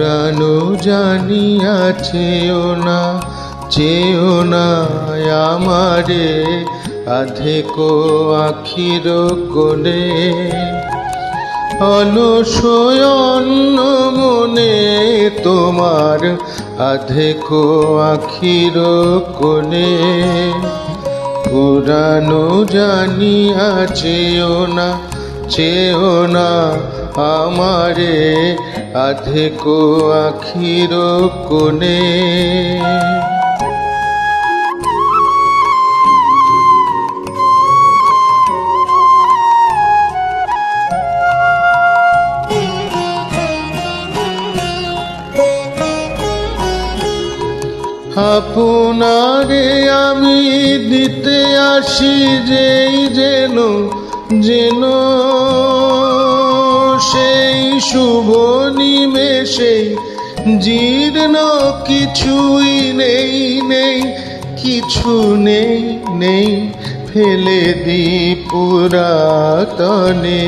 পুরানো জানিয়া চেও না আমারে আধেকো আখির কোণে। অলসয়ন্ন মনে তোমার আধেকো আখির কোণে। পুরানো জানিয়া চেও না আমারে আধেকো আখির কোণে। আপনারে আমি দিতে আসি যেই যেন সেই শুভ নিমেষে জীর্ণ কিছুই কিছু নেই ফেলে দি পুরাতনে।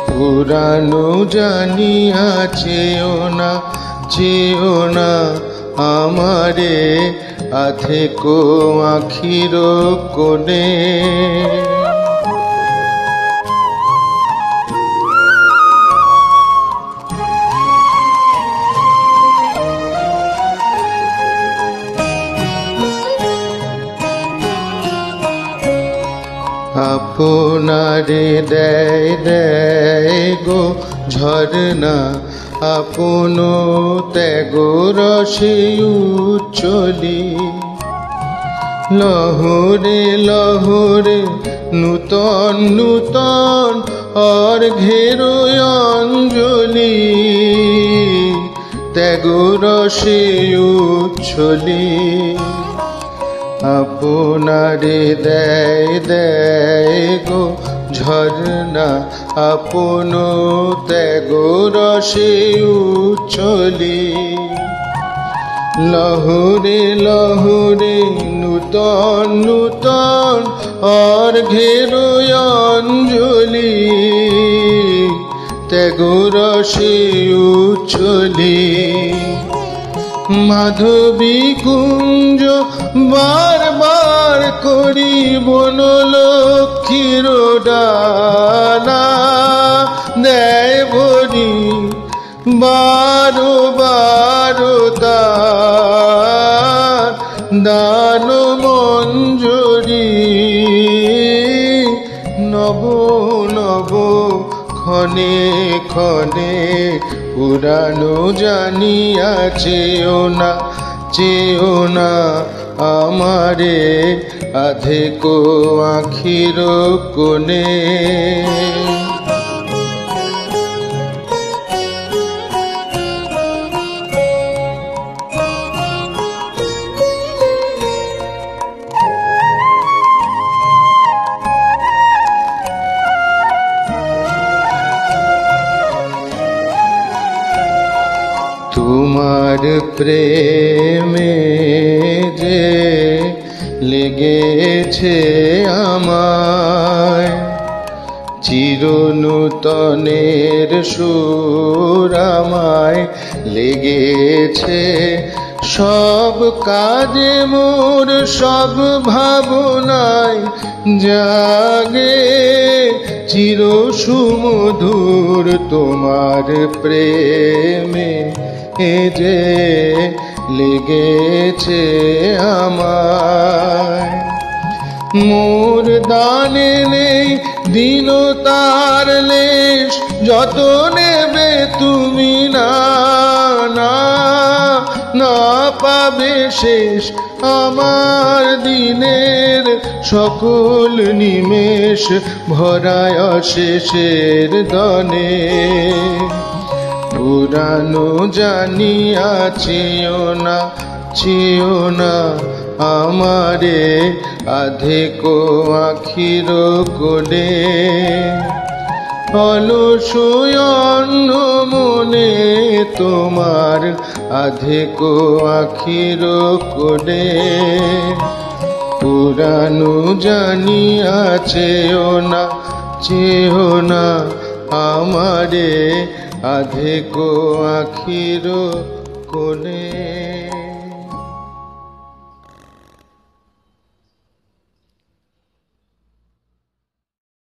পুরানো জানিয়া চেও না আমারে আধেকো আখির কোণে। আপনারে দেয় গো ঝরনা আপন ত্যাগ রসে উচ্ছলি। লহরে লহরে নূতন অর্ঘ্যের অঞ্জলি। ত্যাগ রসে উচ্ছলি। আপনারে দেয় গো ঝরনা আপন ত্যাগ রসে উচ্ছলি। লহরে লহরে নূতন অর্ঘ্যের অঞ্জলি। ত্যাগ রসে উচ্ছলি। মাধবী কুঞ্জ বারবার করি বনলক্ষ্মীর ডানা। দেয় ভরি বারো তার দান মঞ্জরি। নব ক্ষণে পুরানো জানিয়া চেও না আমারে আধেকো আখির কোণে। তোমার প্রেমে যে লেগেছে আমায় চিরনূতনের সুর আমায় লেগেছে। সব কাজে মোর সব ভাবনায় জাগে চির সুমধুর তোমার প্রেমে যে লেগেছে আমায়। মোর দানে নেই দীনতার লেশ যত নেবে তুমি না পাবে শেষ আমার দিনের সকল নিমেষ ভরায় অশেষের ধনে। পুরানো জানিয়া চেও না আমারে আধেকো আখির কোণে। অলসয়ন্ন মনে তোমার আধেকো আখির কোণে। পুরানো জানিয়া চেও না আমারে আধেকো আখির কোণে।